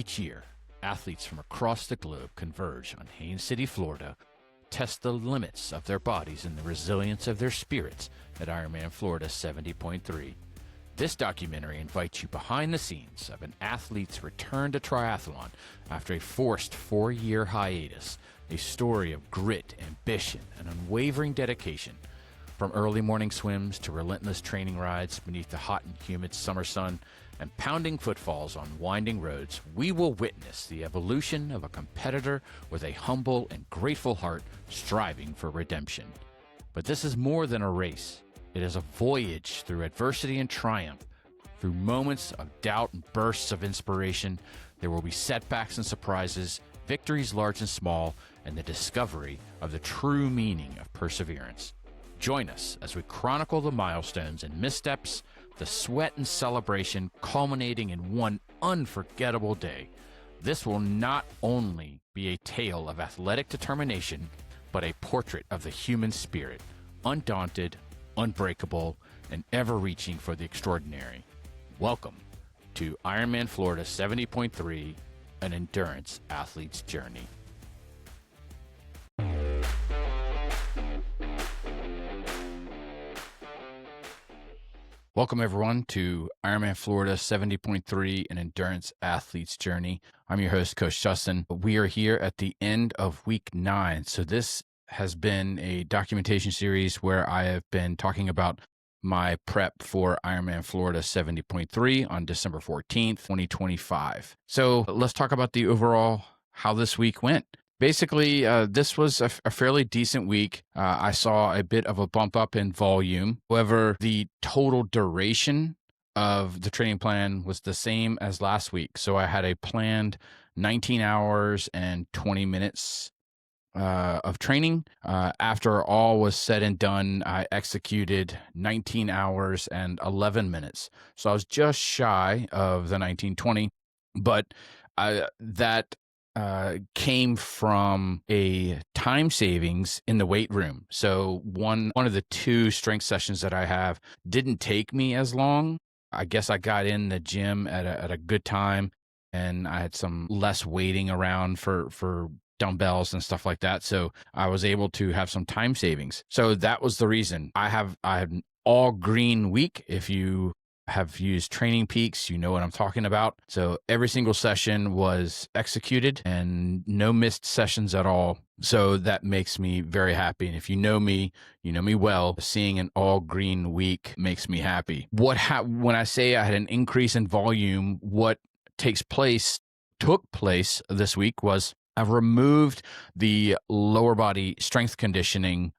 Each year, athletes from across the globe converge on Haines City, Florida, test the limits of their bodies and the resilience of their spirits at Ironman Florida 70.3. This documentary invites you behind the scenes of an athlete's return to triathlon after a forced 4-year hiatus, a story of grit, ambition, and unwavering dedication. From early morning swims to relentless training rides beneath the hot and humid summer sun and pounding footfalls on winding roads, we will witness the evolution of a competitor with a humble and grateful heart striving for redemption. But this is more than a race. It is a voyage through adversity and triumph. Through moments of doubt and bursts of inspiration, there will be setbacks and surprises, victories large and small, and the discovery of the true meaning of perseverance. Join us as we chronicle the milestones and missteps, the sweat and celebration culminating in one unforgettable day. This will not only be a tale of athletic determination, but a portrait of the human spirit, undaunted, unbreakable, and ever reaching for the extraordinary. Welcome to Ironman Florida 70.3, an endurance athlete's journey. Welcome, everyone, to Ironman Florida 70.3, an endurance athlete's journey. I'm your host, Coach Justin. We are here at the end of week 9. So this has been a documentation series where I have been talking about my prep for Ironman Florida 70.3 on December 14th, 2025. So let's talk about the overall, how this week went. Basically, this was a fairly decent week. I saw a bit of a bump up in volume. However, the total duration of the training plan was the same as last week. So I had a planned 19 hours and 20 minutes of training. After all was said and done, I executed 19 hours and 11 minutes. So I was just shy of the 19:20, but that came from a time savings in the weight room. So one of the 2 strength sessions that I have didn't take me as long. I guess I got in the gym at a good time, and I had some less waiting around for dumbbells and stuff like that. So I was able to have some time savings. So that was the reason. I have an all green week. If you have used Training Peaks, you know what I'm talking about. So every single session was executed and no missed sessions at all. So that makes me very happy. And if you know me well, seeing an all green week makes me happy. When I say I had an increase in volume, what took place this week was I've removed the lower body strength conditioning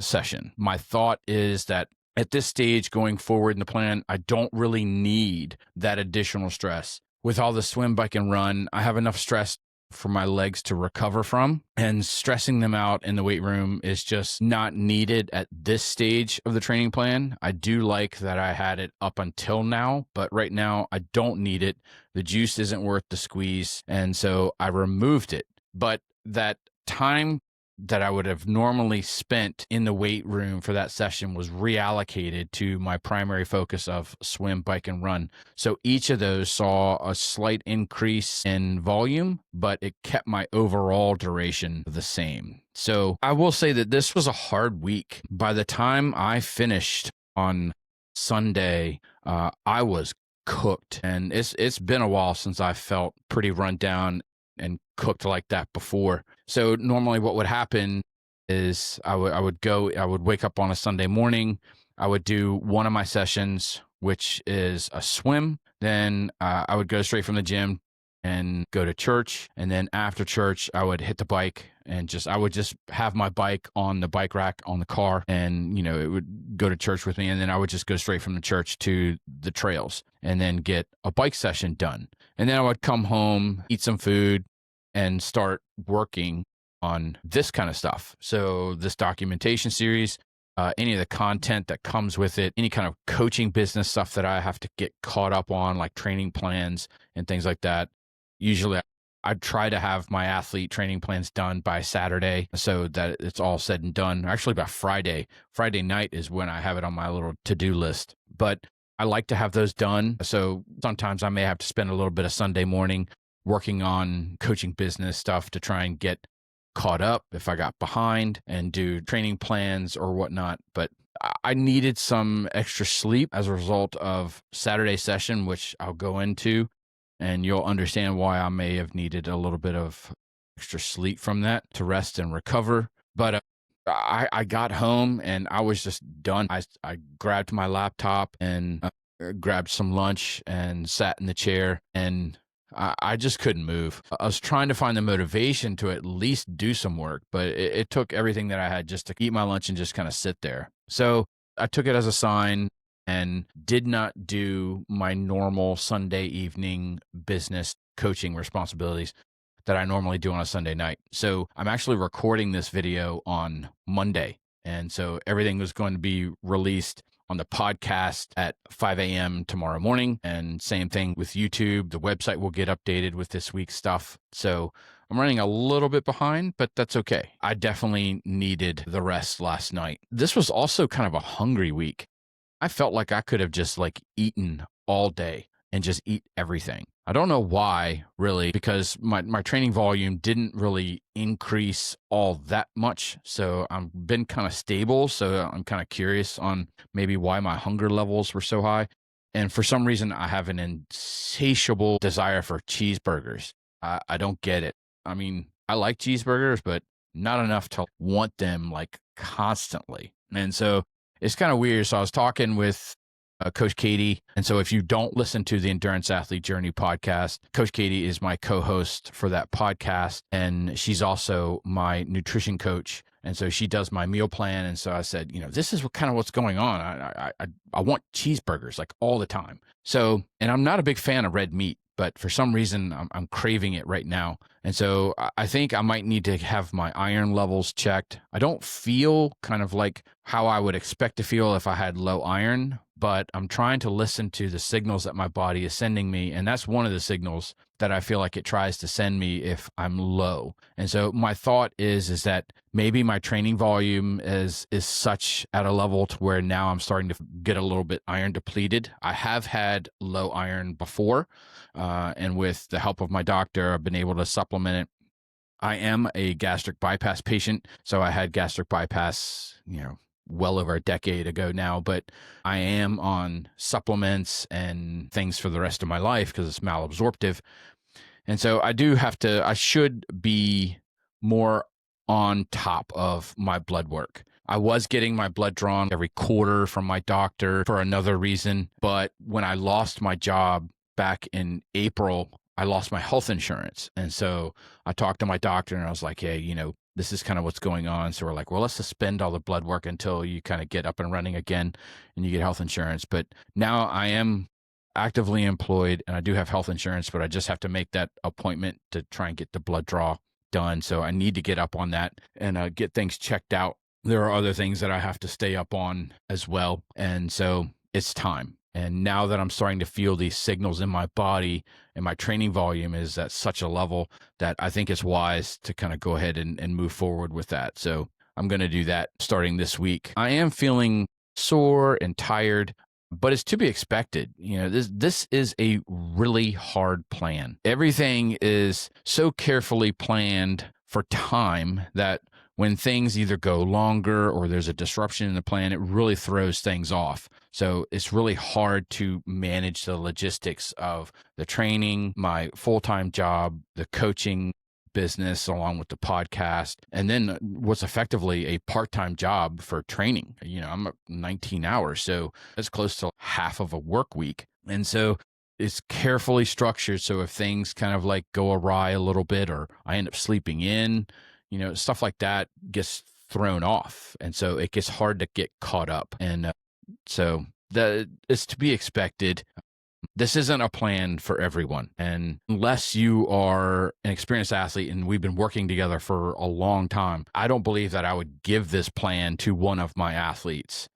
session. My thought is that at this stage going forward in the plan, I don't really need that additional stress. With all the swim, bike, and run, I have enough stress for my legs to recover from, and stressing them out in the weight room is just not needed at this stage of the training plan. I do like that I had it up until now, but right now I don't need it. The juice isn't worth the squeeze, and so I removed it. But that time that I would have normally spent in the weight room for that session was reallocated to my primary focus of swim, bike, and run. So each of those saw a slight increase in volume, but it kept my overall duration the same. So I will say that this was a hard week. By the time I finished on Sunday, I was cooked, and it's been a while since I felt pretty run down and cooked like that before. So normally what would happen is I would wake up on a Sunday morning. I would do one of my sessions, which is a swim. Then I would go straight from the gym and go to church. And then after church, I would hit the bike and I would just have my bike on the bike rack on the car, and, it would go to church with me. And then I would just go straight from the church to the trails and then get a bike session done. And then I would come home, eat some food, and start working on this kind of stuff. So this documentation series, any of the content that comes with it, any kind of coaching business stuff that I have to get caught up on, like training plans and things like that. Usually I try to have my athlete training plans done by Saturday so that it's all said and done. Actually, by Friday. Friday night is when I have it on my little to-do list. But I like to have those done. So sometimes I may have to spend a little bit of Sunday morning working on coaching business stuff to try and get caught up if I got behind and do training plans or whatnot. But I needed some extra sleep as a result of Saturday session, which I'll go into, and you'll understand why I may have needed a little bit of extra sleep from that to rest and recover. But I got home and I was just done. I grabbed my laptop and grabbed some lunch and sat in the chair, and I just couldn't move. I was trying to find the motivation to at least do some work, but it took everything that I had just to eat my lunch and just kind of sit there. So I took it as a sign and did not do my normal Sunday evening business coaching responsibilities that I normally do on a Sunday night. So I'm actually recording this video on Monday. And so everything was going to be released on the podcast at 5 a.m. tomorrow morning. And same thing with YouTube. The website will get updated with this week's stuff. So I'm running a little bit behind, but that's okay. I definitely needed the rest last night. This was also kind of a hungry week. I felt like I could have just eaten all day and just eat everything. I don't know why, really, because my training volume didn't really increase all that much. So I've been kind of stable. So I'm kind of curious on maybe why my hunger levels were so high. And for some reason, I have an insatiable desire for cheeseburgers. I don't get it. I mean, I like cheeseburgers, but not enough to want them constantly. And so it's kind of weird. So I was talking with Coach Katie. And so if you don't listen to the Endurance Athlete Journey podcast, Coach Katie is my co-host for that podcast. And she's also my nutrition coach. And so she does my meal plan. And so I said, this is kind of what's going on. I want cheeseburgers all the time. So, and I'm not a big fan of red meat, but for some reason I'm craving it right now. And so I think I might need to have my iron levels checked. I don't feel kind of like how I would expect to feel if I had low iron, but I'm trying to listen to the signals that my body is sending me. And that's one of the signals that I feel like it tries to send me if I'm low. And so my thought is that maybe my training volume is such at a level to where now I'm starting to get a little bit iron depleted. I have had low iron before, and with the help of my doctor, I've been able to supplement it. I am a gastric bypass patient, so I had gastric bypass, well over a decade ago now, but I am on supplements and things for the rest of my life because it's malabsorptive. And so I should be more on top of my blood work. I was getting my blood drawn every quarter from my doctor for another reason, but when I lost my job back in April, I lost my health insurance. And so I talked to my doctor and I was like, hey, this is kind of what's going on. So we're like, well, let's suspend all the blood work until you kind of get up and running again and you get health insurance. But now I am actively employed and I do have health insurance, but I just have to make that appointment to try and get the blood draw done. So I need to get up on that and get things checked out. There are other things that I have to stay up on as well. And so it's time. And now that I'm starting to feel these signals in my body and my training volume is at such a level that I think it's wise to kind of go ahead and move forward with that. So I'm going to do that starting this week. I am feeling sore and tired, but it's to be expected. This is a really hard plan. Everything is so carefully planned for time that when things either go longer or there's a disruption in the plan, it really throws things off. So it's really hard to manage the logistics of the training, my full-time job, the coaching business, along with the podcast, and then what's effectively a part-time job for training. I'm at 19 hours, so that's close to half of a work week. And so it's carefully structured. So if things kind of go awry a little bit or I end up sleeping in, stuff like that gets thrown off. And so it gets hard to get caught up. And so that is to be expected. This isn't a plan for everyone. And unless you are an experienced athlete and we've been working together for a long time, I don't believe that I would give this plan to one of my athletes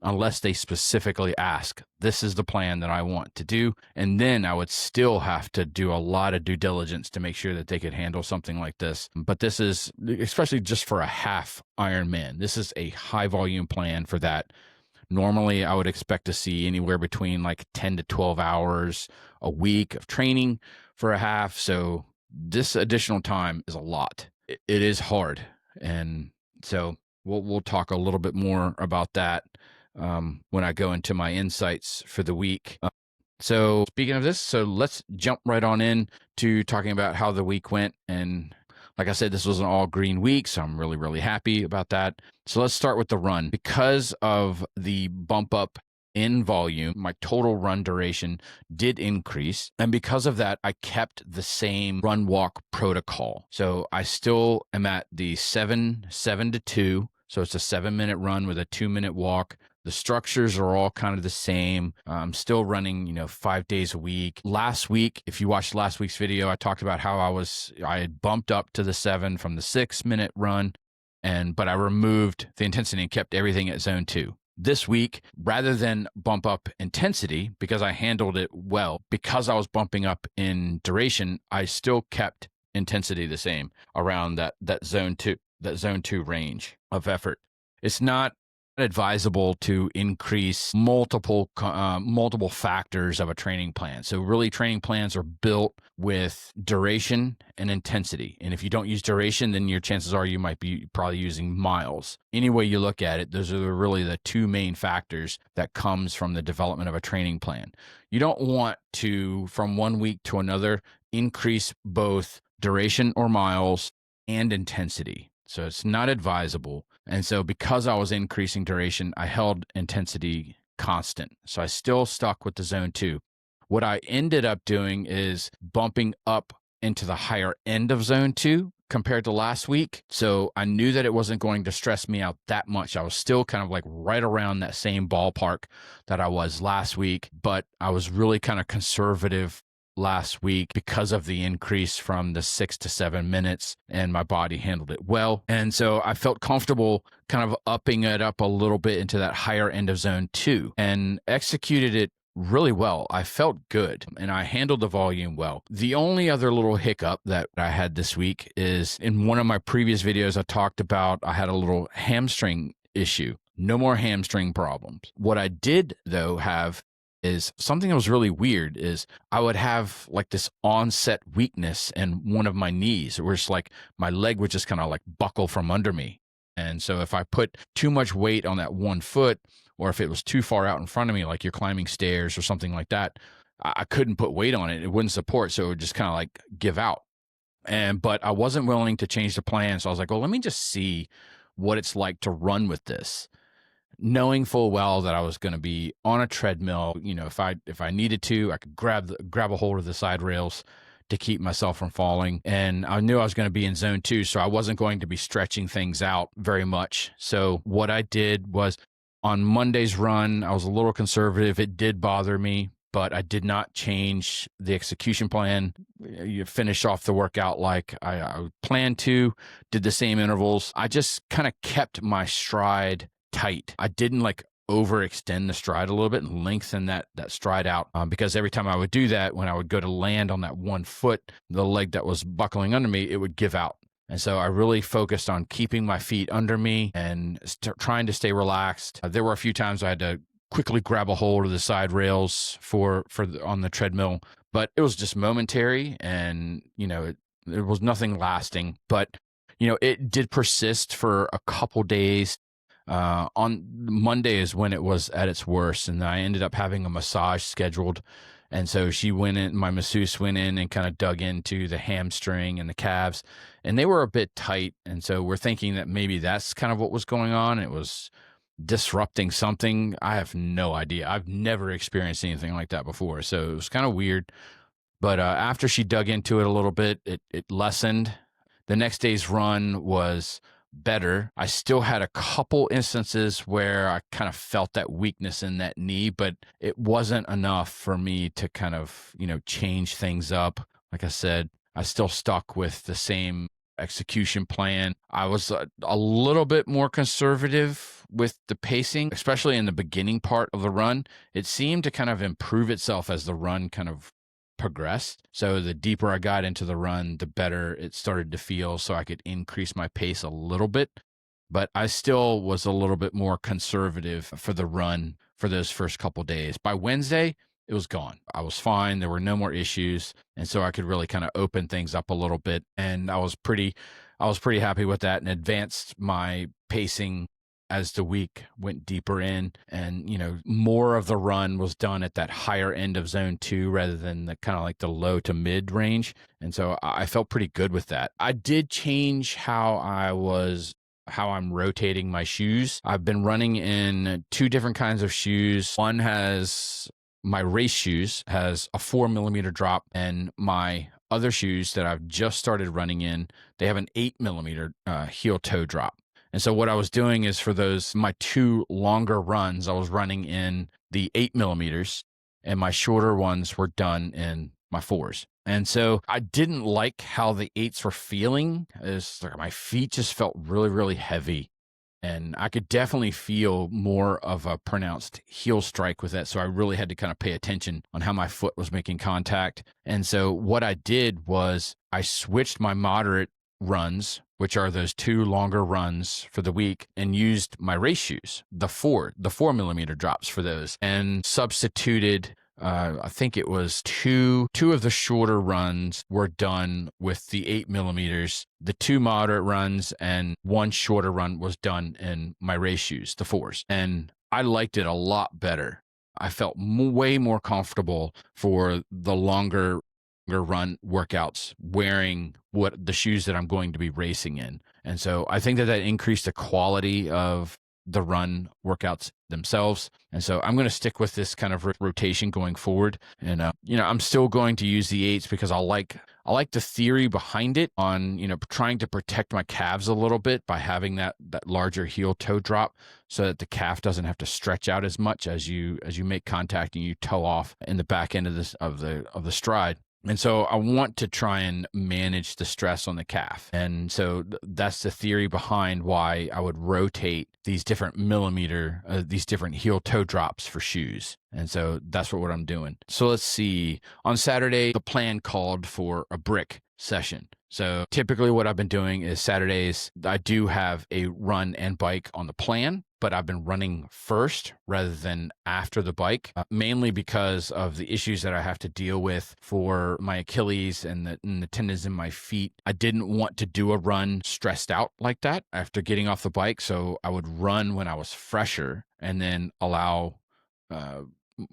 unless they specifically ask, this is the plan that I want to do. And then I would still have to do a lot of due diligence to make sure that they could handle something like this. But this is, especially just for a half Ironman, this is a high volume plan for that. Normally, I would expect to see anywhere between 10 to 12 hours a week of training for a half. So this additional time is a lot. It is hard. And so we'll talk a little bit more about that when I go into my insights for the week. So speaking of this, so let's jump right on in to talking about how the week went. And like I said, this was an all green week, so I'm really, really happy about that. So let's start with the run. Because of the bump up in volume, my total run duration did increase. And because of that, I kept the same run walk protocol. So I still am at the 7 to 2. So it's a 7-minute run with a 2-minute walk. The structures are all kind of the same. I'm still running, 5 days a week. Last week, if you watched last week's video, I talked about how I had bumped up to the 7 from the 6-minute run, but I removed the intensity and kept everything at zone 2. This week, rather than bump up intensity, because I handled it well, because I was bumping up in duration, I still kept intensity the same around that zone 2 range of effort. It's not advisable to increase multiple factors of a training plan. So really, training plans are built with duration and intensity. And if you don't use duration, then your chances are you might be probably using miles. Any way you look at it, those are really the two main factors that comes from the development of a training plan. You don't want to, from one week to another, increase both duration or miles and intensity. So it's not advisable. And so because I was increasing duration, I held intensity constant. So I still stuck with the zone 2. What I ended up doing is bumping up into the higher end of zone 2 compared to last week. So I knew that it wasn't going to stress me out that much. I was still kind of like right around that same ballpark that I was last week, but I was really kind of conservative last week because of the increase from the 6 to 7 minutes, and my body handled it well. And so I felt comfortable kind of upping it up a little bit into that higher end of zone 2 and executed it really well. I felt good and I handled the volume well. The only other little hiccup that I had this week is in one of my previous videos, I talked about I had a little hamstring issue. No more hamstring problems. What I did though have is something that was really weird is I would have like this onset weakness in one of my knees, where it's like my leg would just kind of like buckle from under me. And so if I put too much weight on that one foot, or if it was too far out in front of me, like you're climbing stairs or something like that, I couldn't put weight on it. It wouldn't support. So it would just kind of like give out. But I wasn't willing to change the plan. So I was like, well, let me just see what it's like to run with this, knowing full well that I was going to be on a treadmill. If I needed to, I could grab a hold of the side rails to keep myself from falling. And I knew I was going to be in zone 2, so I wasn't going to be stretching things out very much. So what I did was on Monday's run, I was a little conservative. It did bother me, but I did not change the execution plan. You finish off the workout like I planned to, did the same intervals. I just kind of kept my stride tight. I didn't like overextend the stride a little bit and lengthen that stride out, because every time I would do that, when I would go to land on that one foot, the leg that was buckling under me, it would give out. And so I really focused on keeping my feet under me and trying to stay relaxed. There were a few times I had to quickly grab a hold of the side rails on the treadmill, but it was just momentary, and it was nothing lasting. But it did persist for a couple days. On Monday is when it was at its worst, and I ended up having a massage scheduled. And so my masseuse went in and kind of dug into the hamstring and the calves, and they were a bit tight. And so we're thinking that maybe that's kind of what was going on. It was disrupting something. I have no idea. I've never experienced anything like that before. So it was kind of weird. But after she dug into it a little bit, it lessened. The next day's run was better. I still had a couple instances where I kind of felt that weakness in that knee, but it wasn't enough for me to kind of, change things up. Like I said, I still stuck with the same execution plan. I was a little bit more conservative with the pacing, especially in the beginning part of the run. It seemed to kind of improve itself as the run kind of progressed. So the deeper I got into the run, the better it started to feel, so I could increase my pace a little bit. But I still was a little bit more conservative for the run for those first couple days. By Wednesday, it was gone. I was fine. There were no more issues. And so I could really kind of open things up a little bit. And I was pretty happy with that, and advanced my pacing as the week went deeper in. And, more of the run was done at that higher end of zone 2 rather than the kind of like the low to mid range. And so I felt pretty good with that. I did change how I'm rotating my shoes. I've been running in 2 different kinds of shoes. One has my race shoes, has a 4mm drop, and my other shoes that I've just started running in, they have an 8mm heel toe drop. And so what I was doing is, for my 2 longer runs, I was running in the 8mm, and my shorter ones were done in my 4s. And so I didn't like how the 8s were feeling. It's like my feet just felt really, really heavy. And I could definitely feel more of a pronounced heel strike with that. So I really had to kind of pay attention on how my foot was making contact. And so what I did was I switched my moderate runs, which are those 2 longer runs for the week, and used my race shoes, the 4mm drops for those, and substituted. I think it was two of the shorter runs were done with the 8mm. The 2 moderate runs and 1 shorter run was done in my race shoes, the 4s. And I liked it a lot better. I felt way more comfortable for the longer run workouts wearing the shoes that I'm going to be racing in. And so I think that increased the quality of the run workouts themselves. And so I'm going to stick with this kind of rotation going forward. And, I'm still going to use the 8s because I like the theory behind it on, trying to protect my calves a little bit by having that larger heel toe drop, so that the calf doesn't have to stretch out as much as you make contact and you toe off in the back end of the stride. And so I want to try and manage the stress on the calf. And so that's the theory behind why I would rotate these different these different heel toe drops for shoes. And so that's what I'm doing. So let's see. On Saturday, the plan called for a brick session. So typically what I've been doing is Saturdays, I do have a run and bike on the plan, but I've been running first rather than after the bike, mainly because of the issues that I have to deal with for my Achilles and the tendons in my feet. I didn't want to do a run stressed out like that after getting off the bike. So I would run when I was fresher and then allow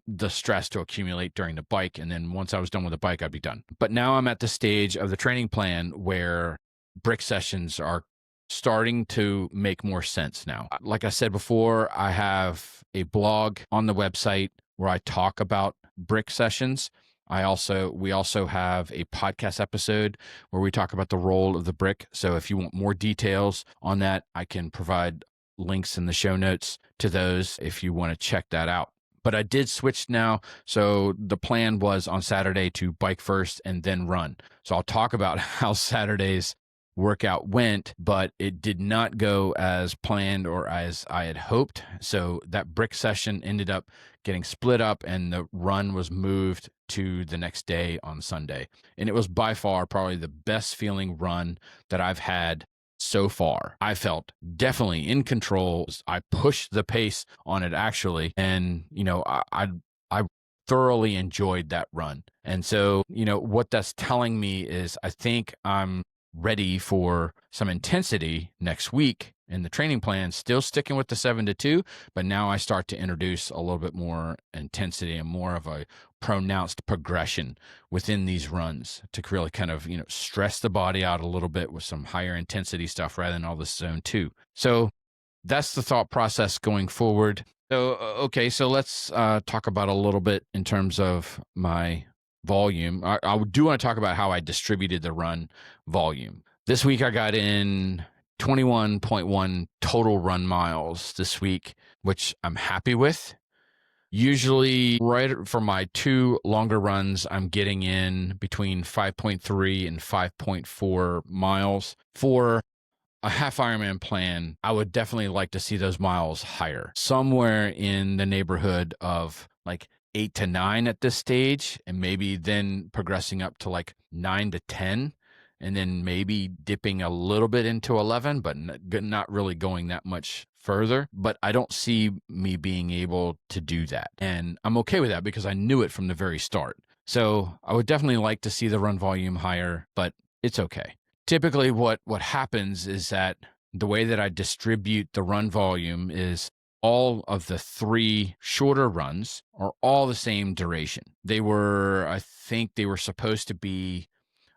the stress to accumulate during the bike. And then once I was done with the bike, I'd be done. But now I'm at the stage of the training plan where brick sessions are starting to make more sense now. Like I said before, I have a blog on the website where I talk about brick sessions. We also have a podcast episode where we talk about the role of the brick. So if you want more details on that, I can provide links in the show notes to those if you want to check that out. But I did switch now. So the plan was on Saturday to bike first and then run. So I'll talk about how Saturday's workout went, but it did not go as planned or as I had hoped. So that brick session ended up getting split up and the run was moved to the next day on Sunday. And it was by far probably the best feeling run that I've had so far. I definitely in control. I pushed the pace on it actually. And, I thoroughly enjoyed that run. And so, what that's telling me is I think I'm ready for some intensity next week in the training plan, still sticking with the 7-2, but now I start to introduce a little bit more intensity and more of a pronounced progression within these runs to really kind of, stress the body out a little bit with some higher intensity stuff rather than all this zone 2. So that's the thought process going forward. So, okay, so let's talk about a little bit in terms of my volume. I do want to talk about how I distributed the run volume. This week I got in 21.1 total run miles this week, which I'm happy with. Usually, right for my 2 longer runs, I'm getting in between 5.3 and 5.4 miles. For a half Ironman plan, I would definitely like to see those miles higher, somewhere in the neighborhood of like 8 to 9 at this stage, and maybe then progressing up to like 9 to 10 and then maybe dipping a little bit into 11, but not really going that much further. But I don't see me being able to do that. And I'm okay with that because I knew it from the very start. So I would definitely like to see the run volume higher, but it's okay. Typically what happens is that the way that I distribute the run volume is all of the 3 shorter runs are all the same duration. I think they were supposed to be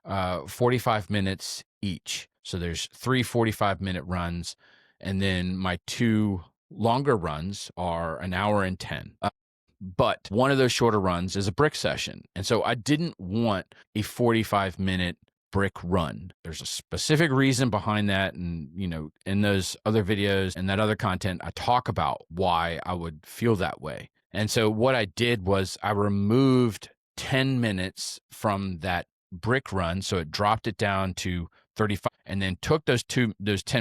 45 minutes each. So there's 3 45-minute runs, and then my 2 longer runs are an hour and 10. But one of those shorter runs is a brick session. And so I didn't want a 45-minute brick run. There's a specific reason behind that. And, in those other videos and that other content, I talk about why I would feel that way. And so what I did was I removed 10 minutes from that brick run. So it dropped it down to 35, and then took those 10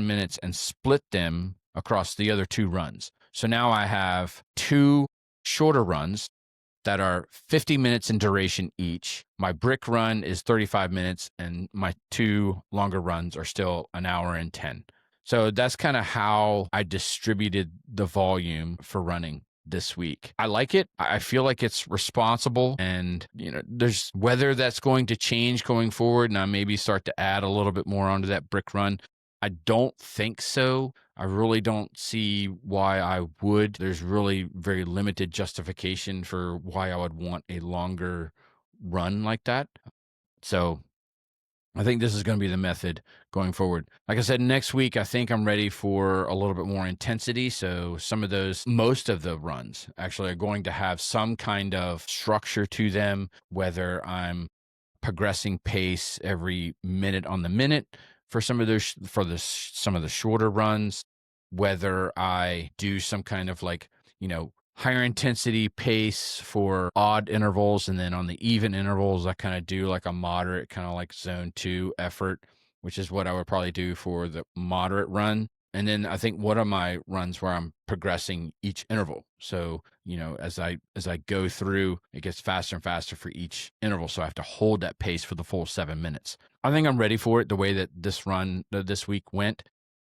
minutes and split them across the other 2 runs. So now I have 2 shorter runs that are 50 minutes in duration each. My brick run is 35 minutes, and my 2 longer runs are still an hour and 10. So that's kind of how I distributed the volume for running this week. I like it. I feel like it's responsible, and there's whether that's going to change going forward, and I maybe start to add a little bit more onto that brick run. I don't think so. I really don't see why I would. There's really very limited justification for why I would want a longer run like that. So I think this is going to be the method going forward. Like I said, next week, I think I'm ready for a little bit more intensity. So most of the runs actually are going to have some kind of structure to them, whether I'm progressing pace every minute on the minute for some of the shorter runs, whether I do some kind of higher intensity pace for odd intervals, and then on the even intervals I kind of do like a moderate kind of like zone 2 effort, which is what I would probably do for the moderate run. And then I think one of my runs where I'm progressing each interval. So, as I go through, it gets faster and faster for each interval. So I have to hold that pace for the full 7 minutes. I think I'm ready for it the way that this week went,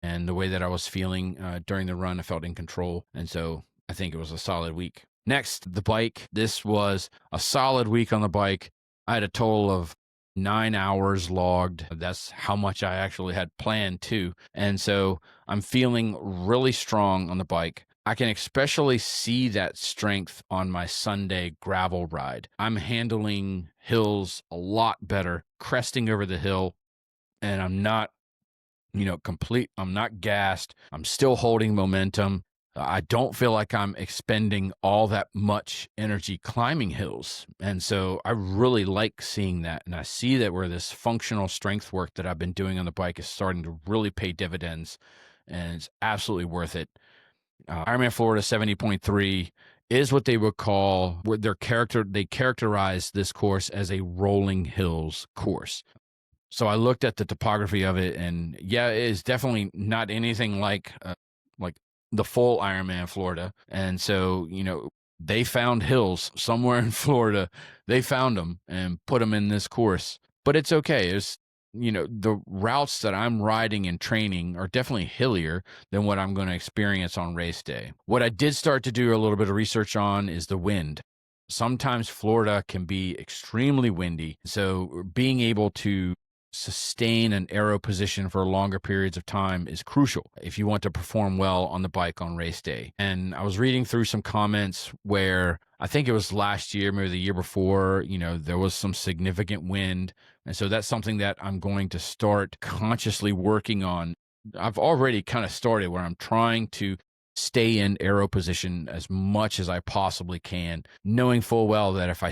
and the way that I was feeling during the run. I felt in control. And so I think it was a solid week. Next, the bike. This was a solid week on the bike. I had a total of 9 hours logged. That's how much I actually had planned too. And so I'm feeling really strong on the bike. I can especially see that strength on my Sunday gravel ride. I'm handling hills a lot better, cresting over the hill, and I'm not, I'm not gassed. I'm still holding momentum. I don't feel like I'm expending all that much energy climbing hills. And so I really like seeing that. And I see that where this functional strength work that I've been doing on the bike is starting to really pay dividends, and it's absolutely worth it. Ironman Florida 70.3 is what they would call, they characterize this course as a rolling hills course. So I looked at the topography of it, and yeah, it is definitely not anything like the full Ironman Florida. And so, they found hills somewhere in Florida. They found them and put them in this course. But it's okay. It's, the routes that I'm riding and training are definitely hillier than what I'm going to experience on race day. What I did start to do a little bit of research on is the wind. Sometimes Florida can be extremely windy. So being able to sustain an aero position for longer periods of time is crucial if you want to perform well on the bike on race day. And I was reading through some comments where I think it was last year, maybe the year before, there was some significant wind. And so that's something that I'm going to start consciously working on. I've already kind of started where I'm trying to stay in aero position as much as I possibly can, knowing full well that if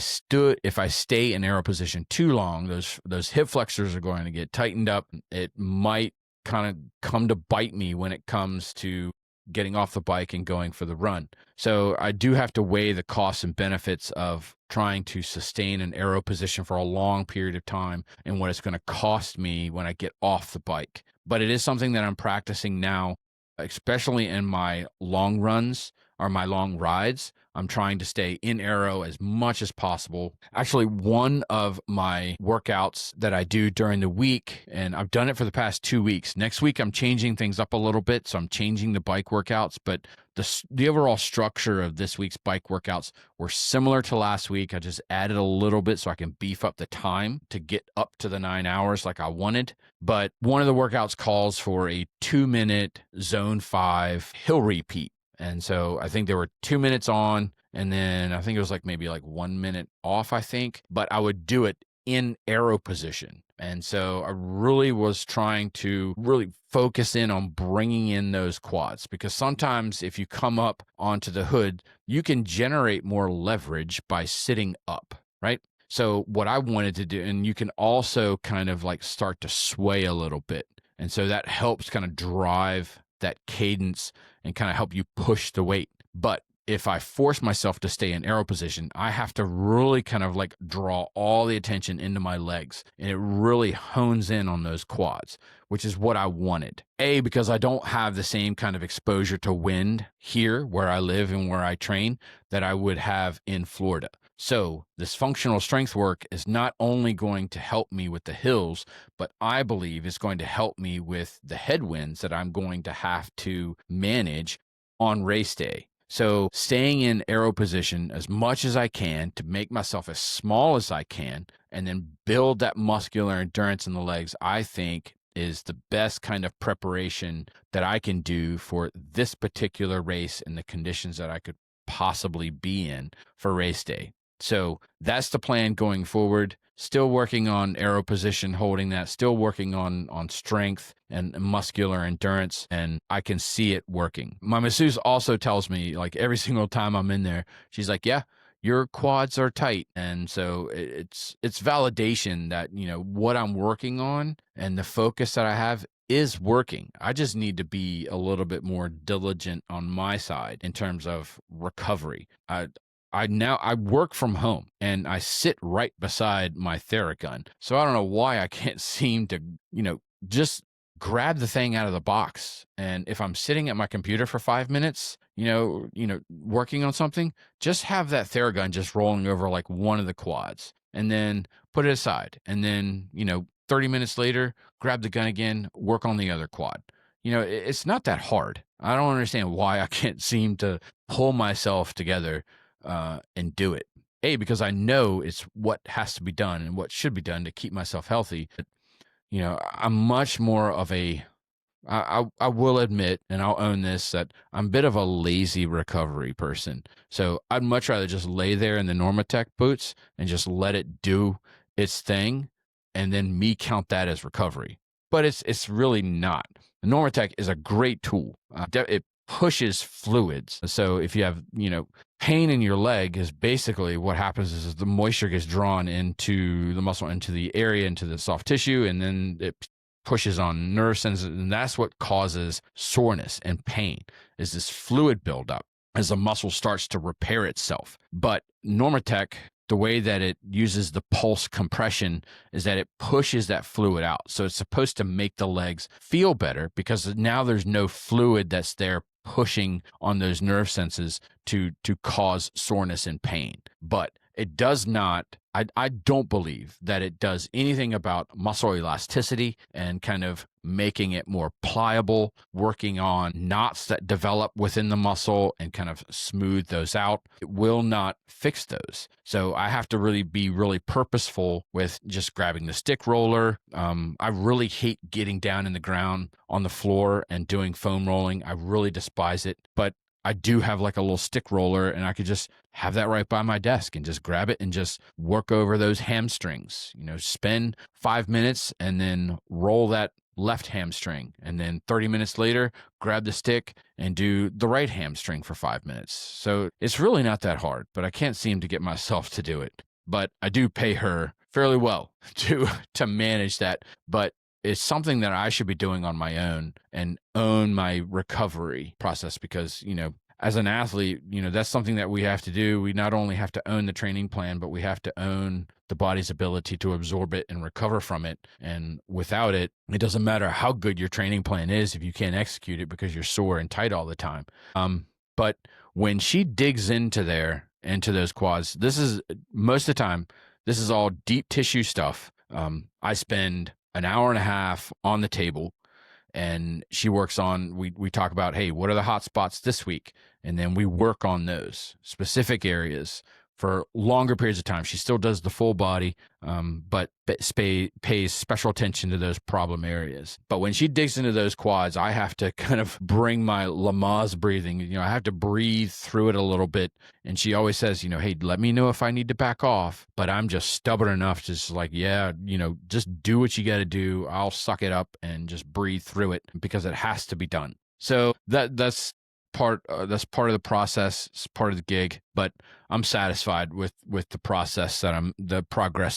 I stay in aero position too long, those hip flexors are going to get tightened up. It might kind of come to bite me when it comes to getting off the bike and going for the run. So I do have to weigh the costs and benefits of trying to sustain an aero position for a long period of time and what it's going to cost me when I get off the bike. But it is something that I'm practicing now, especially in my long runs. are my long rides. I'm trying to stay in aero as much as possible. Actually, one of my workouts that I do during the week, and I've done it for the past 2 weeks. Next week, I'm changing things up a little bit. So I'm changing the bike workouts, but the overall structure of this week's bike workouts were similar to last week. I just added a little bit so I can beef up the time to get up to the 9 hours like I wanted. But one of the workouts calls for a 2-minute zone 5 hill repeat. And so I think there were 2 minutes on, and then I think it was maybe 1 minute off, I think. But I would do it in aero position. And so I really was trying to really focus in on bringing in those quads, because sometimes if you come up onto the hood, you can generate more leverage by sitting up, right? So what I wanted to do, and you can also kind of start to sway a little bit. And so that helps kind of drive that cadence and kind of help you push the weight. But if I force myself to stay in aero position, I have to really kind of draw all the attention into my legs, and it really hones in on those quads, which is what I wanted. A, because I don't have the same kind of exposure to wind here where I live and where I train that I would have in Florida. So this functional strength work is not only going to help me with the hills, but I believe it's going to help me with the headwinds that I'm going to have to manage on race day. So staying in aero position as much as I can to make myself as small as I can, and then build that muscular endurance in the legs, I think is the best kind of preparation that I can do for this particular race and the conditions that I could possibly be in for race day. So that's the plan going forward. Still working on aero position, holding that, still working on strength and muscular endurance, and I can see it working. My masseuse also tells me, every single time I'm in there, she's like, yeah, your quads are tight. And so it's validation that, what I'm working on and the focus that I have is working. I just need to be a little bit more diligent on my side in terms of recovery. I work from home and I sit right beside my Theragun. So I don't know why I can't seem to, just grab the thing out of the box. And if I'm sitting at my computer for 5 minutes, working on something, just have that Theragun just rolling over one of the quads, and then put it aside. And then, 30 minutes later, grab the gun again, work on the other quad. It's not that hard. I don't understand why I can't seem to pull myself together and do it. A, because I know it's what has to be done and what should be done to keep myself healthy. But, I'm much more of I will admit, and I'll own this, that I'm a bit of a lazy recovery person. So I'd much rather just lay there in the Normatec boots and just let it do its thing, and then me count that as recovery. But it's really not. The Normatec is a great tool. It pushes fluids. So if you have, pain in your leg, is basically what happens is the moisture gets drawn into the muscle, into the area, into the soft tissue, and then it pushes on nerve senses, and that's what causes soreness and pain, is this fluid buildup as the muscle starts to repair itself. But Normatec, the way that it uses the pulse compression is that it pushes that fluid out. So it's supposed to make the legs feel better, because now there's no fluid that's there pushing on those nerve senses to cause soreness and pain. But it does not, I don't believe that it does anything about muscle elasticity and kind of making it more pliable, working on knots that develop within the muscle and kind of smooth those out. It will not fix those. So I have to really be really purposeful with just grabbing the stick roller. I really hate getting down in the ground on the floor and doing foam rolling. I really despise it. But I do have a little stick roller, and I could just have that right by my desk and just grab it and just work over those hamstrings. Spend 5 minutes and then roll that left hamstring. And then 30 minutes later, grab the stick and do the right hamstring for 5 minutes. So it's really not that hard, but I can't seem to get myself to do it. But I do pay her fairly well to manage that. But it's something that I should be doing on my own and own my recovery process, because, as an athlete, that's something that we have to do. We not only have to own the training plan, but we have to own the body's ability to absorb it and recover from it. And without it, it doesn't matter how good your training plan is if you can't execute it because you're sore and tight all the time. But when she digs into those quads, this is most of the time, this is all deep tissue stuff. I spend an hour and a half on the table, and she works on, we talk about, hey, what are the hot spots this week? And then we work on those specific areas for longer periods of time. She still does the full body, but pays special attention to those problem areas. But when she digs into those quads, I have to kind of bring my Lamaze breathing. I have to breathe through it a little bit. And she always says, hey, let me know if I need to back off. But I'm just stubborn enough to just like, yeah, just do what you got to do. I'll suck it up and just breathe through it because it has to be done. So that's part of the process. It's part of the gig, but I'm satisfied with the progress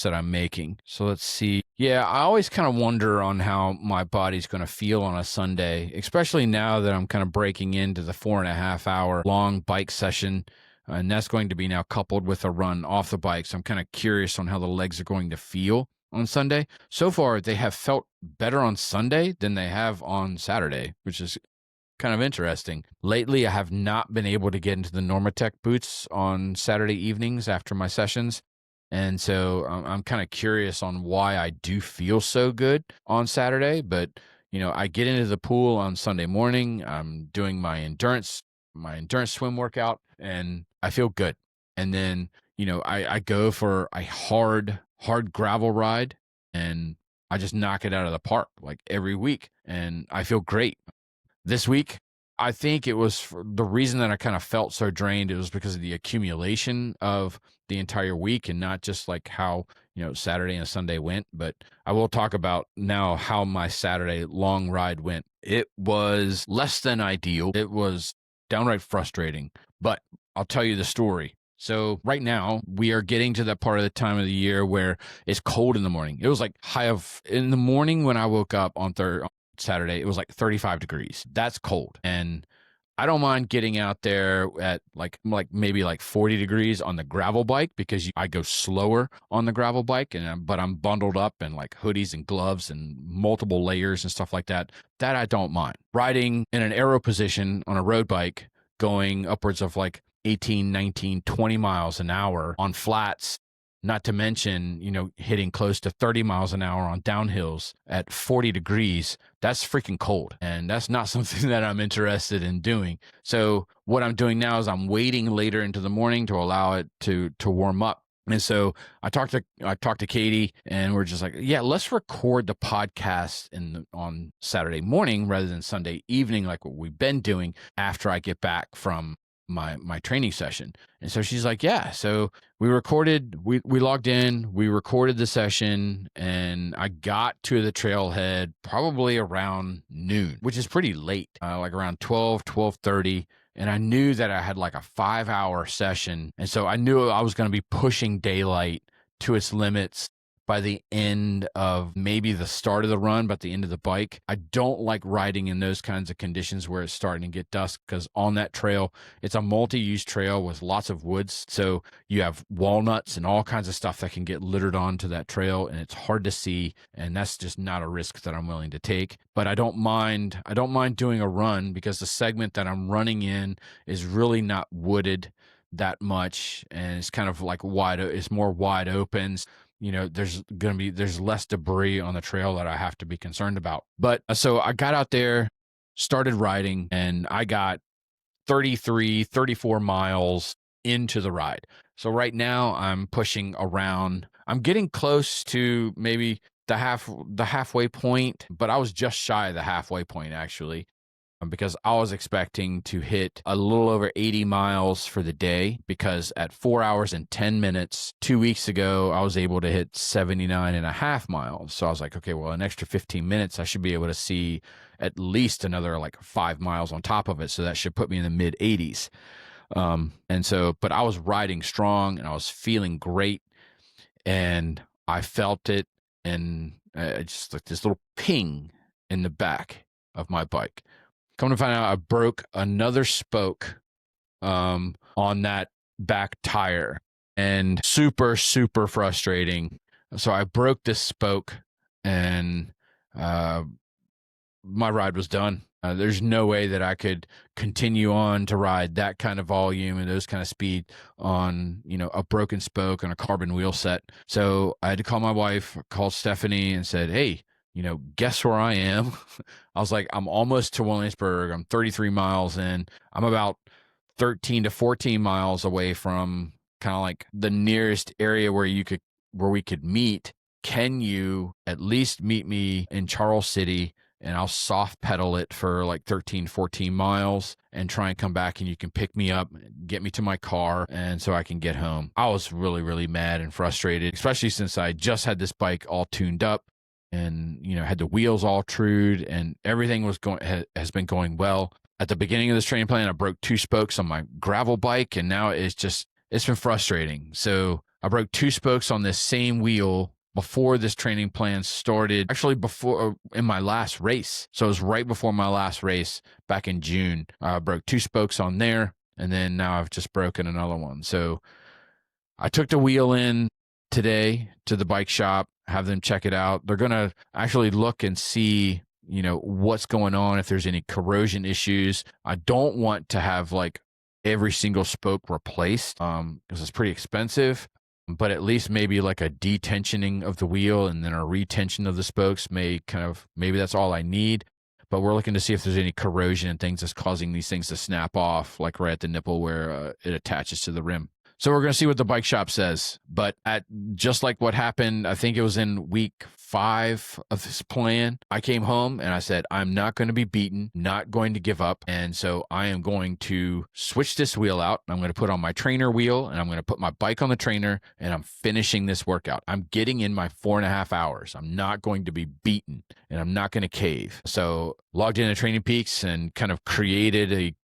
that I'm making. So let's see. Yeah, I always kind of wonder on how my body's going to feel on a Sunday, especially now that I'm kind of breaking into the 4.5 hour long bike session. And that's going to be now coupled with a run off the bike. So I'm kind of curious on how the legs are going to feel on Sunday. So far, they have felt better on Sunday than they have on Saturday, which is kind of interesting. Lately, I have not been able to get into the Normatec boots on Saturday evenings after my sessions. And so I'm kind of curious on why I do feel so good on Saturday. But, I get into the pool on Sunday morning. I'm doing my endurance swim workout, and I feel good. And then, I go for a hard gravel ride, and I just knock it out of the park like every week, and I feel great. This week, I think it was the reason that I kind of felt so drained. It was because of the accumulation of the entire week and not just like how, Saturday and Sunday went. But I will talk about now how my Saturday long ride went. It was less than ideal. It was downright frustrating, but I'll tell you the story. So right now we are getting to that part of the time of the year where it's cold in the morning. It was like in the morning when I woke up on Saturday, it was like 35 degrees. That's cold. And I don't mind getting out there at like maybe like 40 degrees on the gravel bike because I go slower on the gravel bike, but I'm bundled up in like hoodies and gloves and multiple layers and stuff like that. That I don't mind. Riding in an aero position on a road bike going upwards of like 18, 19, 20 miles an hour on flats, not to mention, hitting close to 30 miles an hour on downhills at 40 degrees, that's freaking cold. And that's not something that I'm interested in doing. So what I'm doing now is I'm waiting later into the morning to allow it to warm up. And so I talked to Katie, and we're just like, yeah, let's record the podcast on Saturday morning rather than Sunday evening, like what we've been doing after I get back from my training session. And so she's like, yeah. So we logged in, we recorded the session, and I got to the trailhead probably around noon, which is pretty late, like around 12:30. And I knew that I had like a 5-hour session. And so I knew I was going to be pushing daylight to its limits by the end of maybe the start of the run, but the end of the bike. I don't like riding in those kinds of conditions where it's starting to get dusk, because on that trail, it's a multi-use trail with lots of woods. So you have walnuts and all kinds of stuff that can get littered onto that trail, and it's hard to see. And that's just not a risk that I'm willing to take. But I don't mind doing a run because the segment that I'm running in is really not wooded that much. And it's kind of like it's more wide open. There's less debris on the trail that I have to be concerned about. But so I got out there, started riding, and I got 34 miles into the ride. So right now I'm getting close to maybe the halfway point, but I was just shy of the halfway point actually, because I was expecting to hit a little over 80 miles for the day, because at 4 hours and 10 minutes 2 weeks ago, I was able to hit 79.5 miles. So I was like, okay, well, an extra 15 minutes, I should be able to see at least another like 5 miles on top of it. So that should put me in the mid 80s. But I was riding strong and I was feeling great, and I felt it, and just like this little ping in the back of my bike. Come to find out, I broke another spoke on that back tire, and super, super frustrating. So I broke this spoke, and my ride was done. There's no way that I could continue on to ride that kind of volume and those kind of speed on, a broken spoke and a carbon wheel set. So I had to call my wife, called Stephanie and said, hey, guess where I am? I was like, I'm almost to Williamsburg. I'm 33 miles in. I'm about 13 to 14 miles away from kind of like the nearest area where we could meet. Can you at least meet me in Charles City, and I'll soft pedal it for like 13, 14 miles and try and come back, and you can pick me up, get me to my car, and so I can get home. I was really, really mad and frustrated, especially since I just had this bike all tuned up and, had the wheels all trued and everything has been going well. At the beginning of this training plan, I broke 2 spokes on my gravel bike, and now it's been frustrating. So I broke 2 spokes on this same wheel before this training plan started, actually before in my last race. So it was right before my last race back in June. I broke 2 spokes on there, and then now I've just broken another one. So I took the wheel in today to the bike shop, have them check it out. They're going to actually look and see, what's going on, if there's any corrosion issues. I don't want to have like every single spoke replaced because it's pretty expensive. But at least maybe like a detensioning of the wheel and then a retension of the spokes maybe that's all I need. But we're looking to see if there's any corrosion and things that's causing these things to snap off, like right at the nipple where it attaches to the rim. So we're going to see what the bike shop says. But just like what happened, I think it was in week 5 of this plan, I came home and I said, I'm not going to be beaten, not going to give up. And so I am going to switch this wheel out. I'm going to put on my trainer wheel, and I'm going to put my bike on the trainer, and I'm finishing this workout. I'm getting in my 4.5 hours. I'm not going to be beaten, and I'm not going to cave. So logged into Training Peaks and kind of created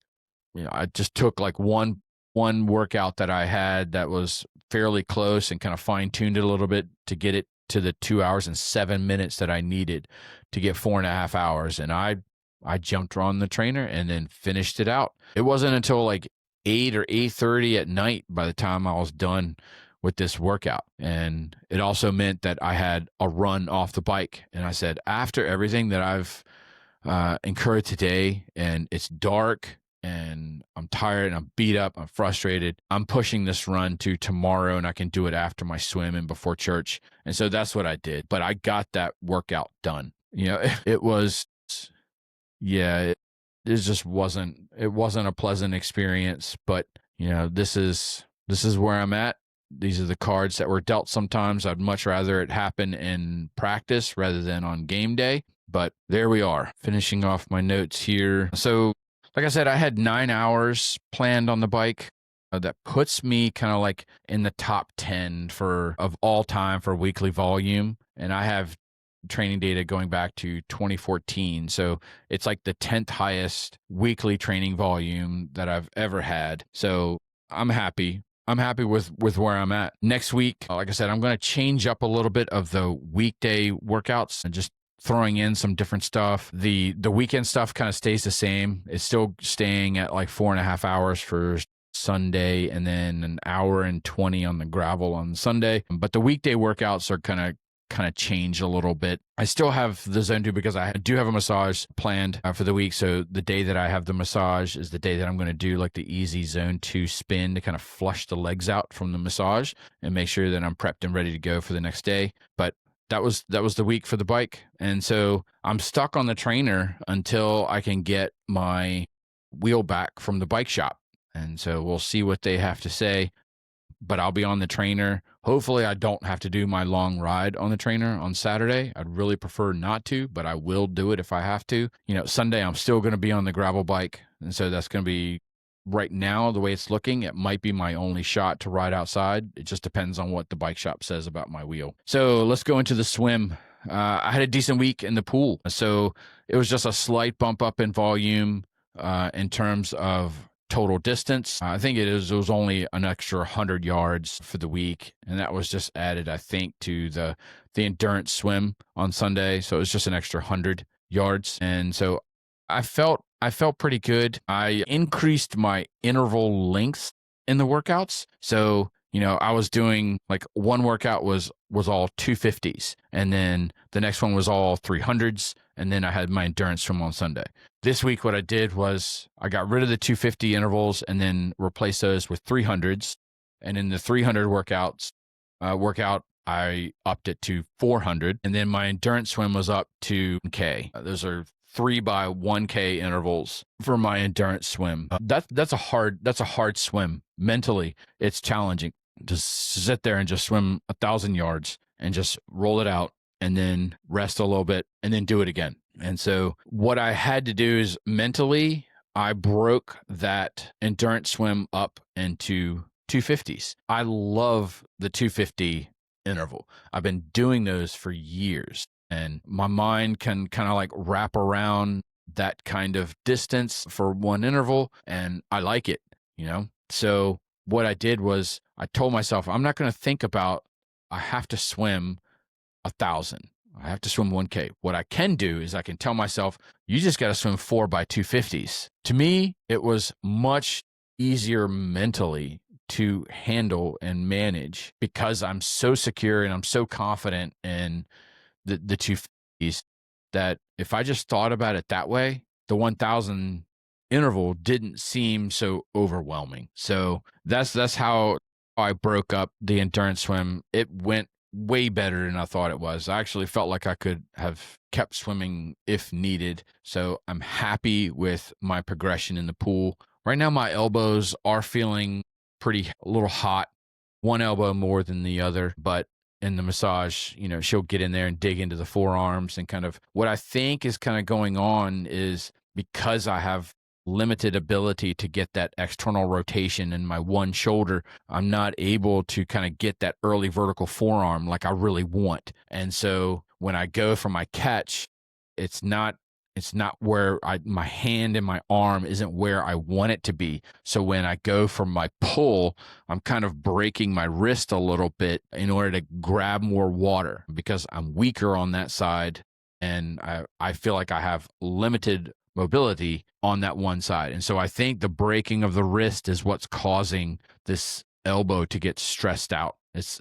I just took like one workout that I had that was fairly close and kind of fine-tuned it a little bit to get it to the 2 hours and 7 minutes that I needed to get 4.5 hours. And I jumped on the trainer and then finished it out. It wasn't until like 8 or 8:30 at night by the time I was done with this workout. And it also meant that I had a run off the bike. And I said, after everything that I've incurred today, and it's dark, and I'm tired and I'm beat up, I'm frustrated, I'm pushing this run to tomorrow, and I can do it after my swim and before church. And so that's what I did. But I got that workout done. It just wasn't a pleasant experience, but this is where I'm at. These are the cards that were dealt sometimes. I'd much rather it happen in practice rather than on game day. But there we are, finishing off my notes here. So like I said, I had 9 hours planned on the bike. That puts me kind of like in the top 10 of all time for weekly volume. And I have training data going back to 2014. So it's like the 10th highest weekly training volume that I've ever had. So I'm happy. I'm happy with where I'm at. Next week, like I said, I'm going to change up a little bit of the weekday workouts and just throwing in some different stuff. The weekend stuff kind of stays the same. It's still staying at like 4.5 hours for Sunday, and then an hour and 20 on the gravel on Sunday. But the weekday workouts are kind of change a little bit. I still have the Zone 2 because I do have a massage planned for the week. So the day that I have the massage is the day that I'm going to do like the easy Zone 2 spin to kind of flush the legs out from the massage and make sure that I'm prepped and ready to go for the next day. But that was the week for the bike. And so I'm stuck on the trainer until I can get my wheel back from the bike shop. And so we'll see what they have to say, but I'll be on the trainer. Hopefully I don't have to do my long ride on the trainer on Saturday. I'd really prefer not to, but I will do it if I have to. Sunday I'm still going to be on the gravel bike. And so that's going to be, right now, the way it's looking, it might be my only shot to ride outside. It just depends on what the bike shop says about my wheel. So let's go into the swim. I had a decent week in the pool. So it was just a slight bump up in volume in terms of total distance. I think it was only an extra 100 yards for the week. And that was just added, I think, to the endurance swim on Sunday. So it was just an extra 100 yards. And so I felt pretty good. I increased my interval length in the workouts. So, I was doing like one workout was all 250s, and then the next one was all 300s, and then I had my endurance swim on Sunday. This week, what I did was I got rid of the 250 intervals and then replaced those with 300s. And in the 300 workout, I upped it to 400. And then my endurance swim was up to K. Those are 3 by 1K intervals for my endurance swim. That's a hard swim. Mentally, it's challenging to sit there and just swim 1,000 yards and just roll it out and then rest a little bit and then do it again. And so what I had to do is mentally, I broke that endurance swim up into 250s. I love the 250 interval. I've been doing those for years, and my mind can kind of like wrap around that kind of distance for one interval, and I like it, So what I did was I told myself, I'm not going to think about, I have to swim 1,000. I have to swim 1K. What I can do is I can tell myself, you just got to swim 4 by 250s. To me, it was much easier mentally to handle and manage because I'm so secure and I'm so confident in the 250s that if I just thought about it that way, the 1,000 interval didn't seem so overwhelming. So that's how I broke up the endurance swim. It went way better than I thought it was. I actually felt like I could have kept swimming if needed. So I'm happy with my progression in the pool. Right now, my elbows are feeling a little hot, one elbow more than the other, but in the massage, she'll get in there and dig into the forearms and kind of what I think is kind of going on is because I have limited ability to get that external rotation in my one shoulder, I'm not able to kind of get that early vertical forearm like I really want. And so when I go for my catch, it's not where my hand and my arm isn't where I want it to be. So when I go for my pull, I'm kind of breaking my wrist a little bit in order to grab more water because I'm weaker on that side. And I feel like I have limited mobility on that one side. And so I think the breaking of the wrist is what's causing this elbow to get stressed out. It's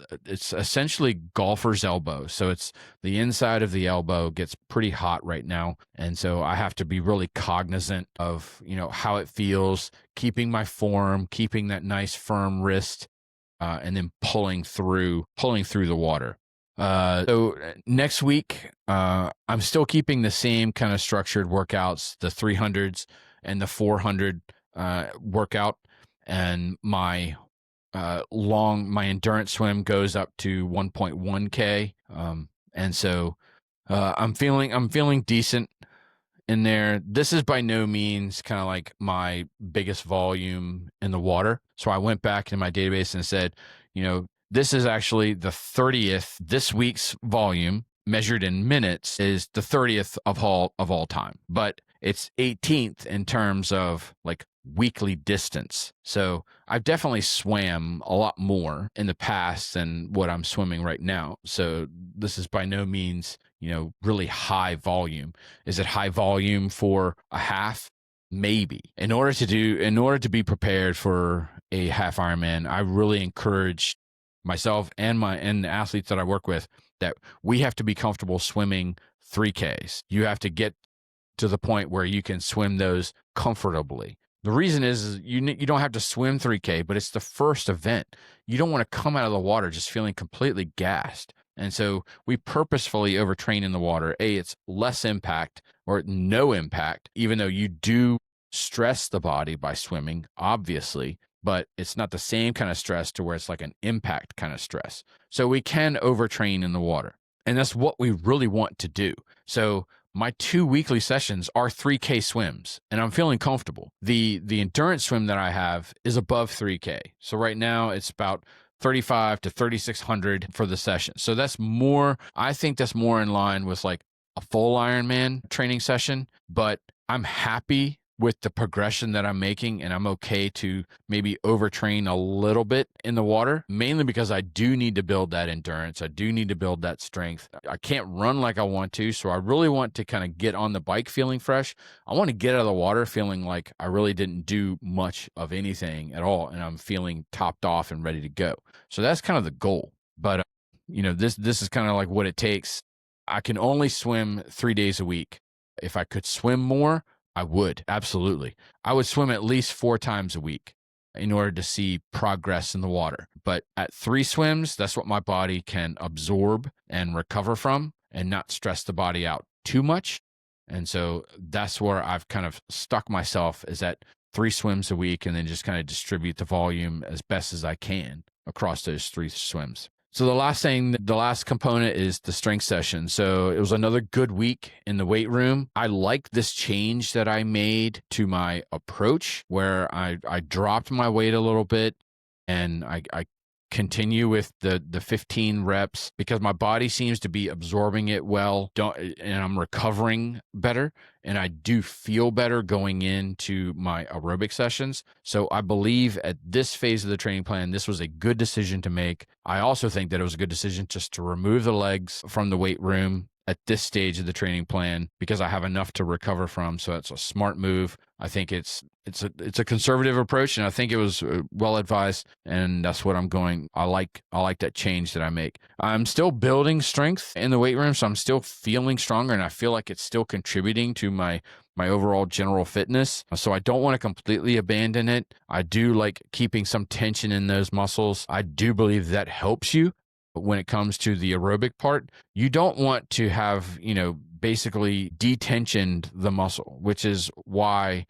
essentially golfer's elbow. So it's the inside of the elbow gets pretty hot right now. And so I have to be really cognizant of, how it feels, keeping my form, keeping that nice firm wrist, and then pulling through the water. So next week, I'm still keeping the same kind of structured workouts, the 300s and the 400 workout, and my endurance swim goes up to 1.1K. And so I'm feeling decent in there. This is by no means kind of like my biggest volume in the water. So I went back in my database and said, this is actually the 30th, this week's volume measured in minutes is the 30th of all time, but it's 18th in terms of like weekly distance. So I've definitely swam a lot more in the past than what I'm swimming right now. So this is by no means, really high volume. Is it high volume for a half? Maybe. In order to be prepared for a half Ironman, I really encourage myself and the athletes that I work with that we have to be comfortable swimming 3Ks. You have to get to the point where you can swim those comfortably. The reason is you don't have to swim 3K, but it's the first event. You don't want to come out of the water just feeling completely gassed. And so we purposefully overtrain in the water. It's less impact or no impact, even though you do stress the body by swimming, obviously, but it's not the same kind of stress to where it's like an impact kind of stress. So we can overtrain in the water. And that's what we really want to do. So my 2 weekly sessions are 3K swims, and I'm feeling comfortable. The endurance swim that I have is above 3K. So right now it's about 35 to 3,600 for the session. So I think that's more in line with like a full Ironman training session, but I'm happy with the progression that I'm making, and I'm okay to maybe overtrain a little bit in the water, mainly because I do need to build that endurance. I do need to build that strength. I can't run like I want to, so I really want to kind of get on the bike feeling fresh. I want to get out of the water feeling like I really didn't do much of anything at all, and I'm feeling topped off and ready to go. So that's kind of the goal. But this is kind of like what it takes. I can only swim 3 days a week. If I could swim more, I would. Absolutely. I would swim at least 4 times a week in order to see progress in the water. But at 3 swims, that's what my body can absorb and recover from and not stress the body out too much. And so that's where I've kind of stuck myself, is at 3 swims a week, and then just kind of distribute the volume as best as I can across those 3 swims. So the last component is the strength session. So it was another good week in the weight room. I like this change that I made to my approach, where I dropped my weight a little bit, and I continue with the 15 reps because my body seems to be absorbing it well, and I'm recovering better, and I do feel better going into my aerobic sessions. So I believe at this phase of the training plan, this was a good decision to make. I also think that it was a good decision just to remove the legs from the weight room at this stage of the training plan, because I have enough to recover from. So that's a smart move. I think it's a conservative approach, and I think it was well advised, and that's what I'm going. I like that change that I make. I'm still building strength in the weight room, so I'm still feeling stronger, and I feel like it's still contributing to my overall general fitness. So I don't want to completely abandon it. I do like keeping some tension in those muscles. I do believe that helps you. But when it comes to the aerobic part, you don't want to have, basically detensioned the muscle, which is why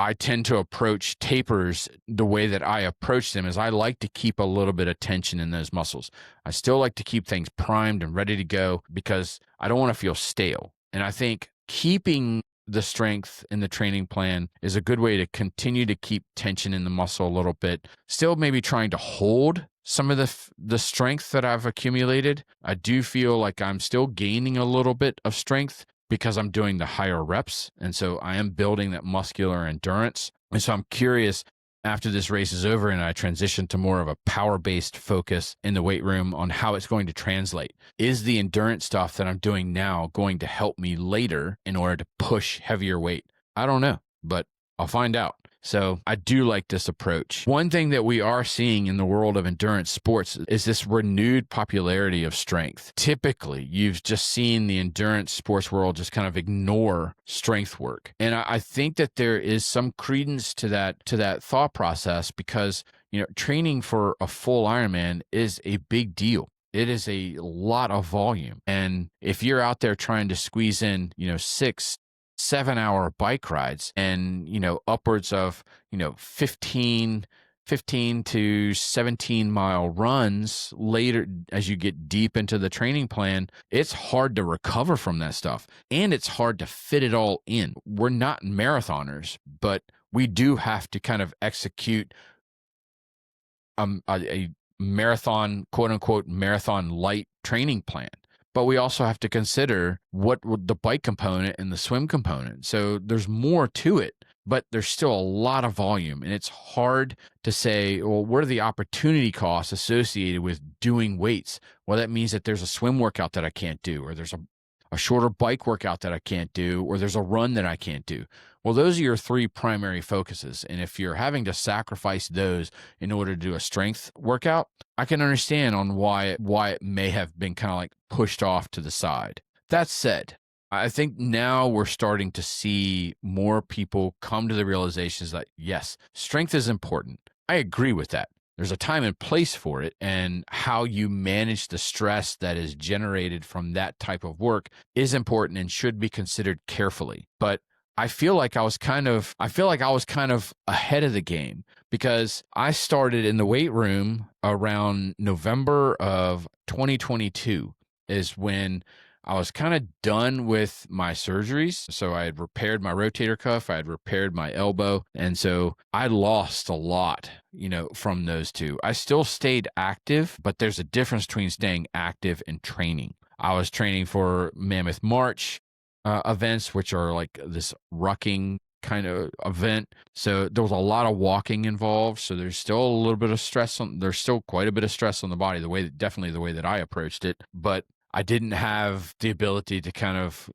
I tend to approach tapers the way that I approach them. Is I like to keep a little bit of tension in those muscles. I still like to keep things primed and ready to go because I don't want to feel stale. And I think keeping the strength in the training plan is a good way to continue to keep tension in the muscle a little bit. Still maybe trying to hold some of the strength that I've accumulated. I do feel like I'm still gaining a little bit of strength because I'm doing the higher reps. And so I am building that muscular endurance. And so I'm curious, after this race is over and I transition to more of a power-based focus in the weight room, on how it's going to translate. Is the endurance stuff that I'm doing now going to help me later in order to push heavier weight? I don't know, but I'll find out. So I do like this approach. One thing that we are seeing in the world of endurance sports is this renewed popularity of strength. Typically, you've just seen the endurance sports world just kind of ignore strength work. And I think that there is some credence to that thought process, because, training for a full Ironman is a big deal. It is a lot of volume. And if you're out there trying to squeeze in, 6-7 hour bike rides and, upwards of, 15 to 17 mile runs later, as you get deep into the training plan, it's hard to recover from that stuff. And it's hard to fit it all in. We're not marathoners, but we do have to kind of execute a marathon, quote unquote, marathon light training plan. But we also have to consider what the bike component and the swim component. So there's more to it, but there's still a lot of volume. And it's hard to say, well, what are the opportunity costs associated with doing weights? Well, that means that there's a swim workout that I can't do, or there's a shorter bike workout that I can't do, or there's a run that I can't do. Well, those are your 3 primary focuses. And if you're having to sacrifice those in order to do a strength workout, I can understand on why it may have been kind of like pushed off to the side. That said, I think now we're starting to see more people come to the realizations that, yes, strength is important. I agree with that. There's a time and place for it, and how you manage the stress that is generated from that type of work is important and should be considered carefully. But I feel like I was kind of ahead of the game, because I started in the weight room around November of 2022 is when I was kind of done with my surgeries. So I had repaired my rotator cuff, I had repaired my elbow. And so I lost a lot, from those two. I still stayed active, but there's a difference between staying active and training. I was training for Mammoth March events, which are like this rucking kind of event. So there was a lot of walking involved. So there's still a little bit of stress there's still quite a bit of stress on the body, definitely the way that I approached it. But I didn't have the ability to kind of,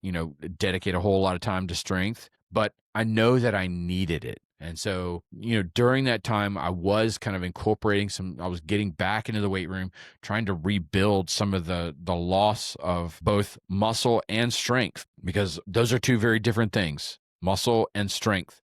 dedicate a whole lot of time to strength, but I know that I needed it. And so, during that time, I was kind of incorporating I was getting back into the weight room, trying to rebuild some of the loss of both muscle and strength, because those are two very different things, muscle and strength.